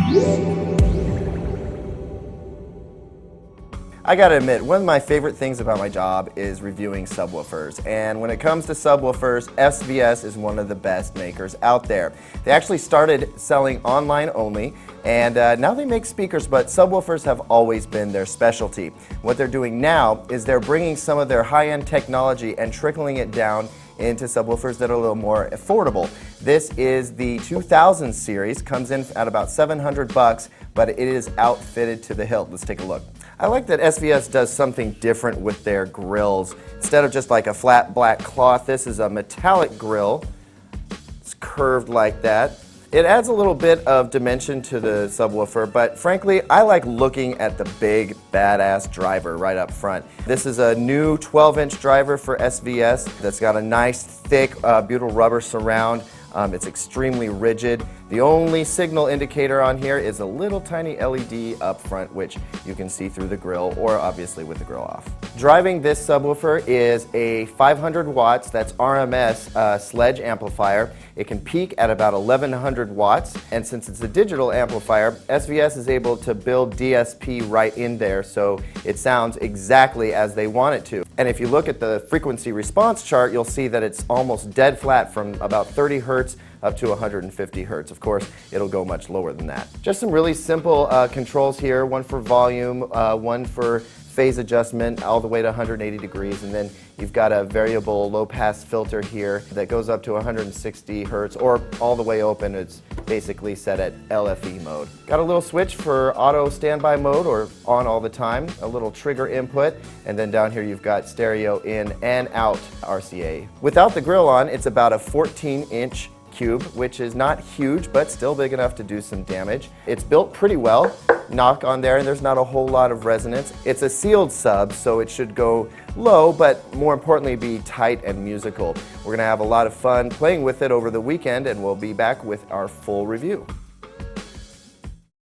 I gotta admit, one of my favorite things about my job is reviewing subwoofers. And when it comes to subwoofers, SVS is one of the best makers out there. They actually started selling online only, and now they make speakers, but subwoofers have always been their specialty. What they're doing now is they're bringing some of their high-end technology and trickling it down into subwoofers that are a little more affordable. This is the 2000 series, comes in at about $700, but it is outfitted to the hilt. Let's take a look. I like that SVS does something different with their grills. Instead of just like a flat black cloth, this is a metallic grill. It's curved like that. It adds a little bit of dimension to the subwoofer, but frankly, I like looking at the big, badass driver right up front. This is a new 12-inch driver for SVS that's got a nice, thick, butyl rubber surround. It's extremely rigid. The only signal indicator on here is a little tiny LED up front, which you can see through the grill, or obviously with the grill off. Driving this subwoofer is a 500 watts, that's RMS Sledge amplifier. It can peak at about 1100 watts, and since it's a digital amplifier, SVS is able to build DSP right in there, so it sounds exactly as they want it to. And if you look at the frequency response chart, you'll see that it's almost dead flat from about 30 hertz up to 150 hertz. Of course, it'll go much lower than that. Just some really simple controls here, one for volume, one for phase adjustment all the way to 180 degrees, and then you've got a variable low-pass filter here that goes up to 160 hertz, or all the way open. It's basically set at LFE mode. Got a little switch for auto standby mode or on all the time, a little trigger input, and then down here you've got stereo in and out RCA. Without the grill on, it's about a 14-inch cube, which is not huge, but still big enough to do some damage. It's built pretty well. Knock on there, and there's not a whole lot of resonance. It's a sealed sub, so it should go low, but more importantly be tight and musical. We're gonna have a lot of fun playing with it over the weekend, and we'll be back with our full review.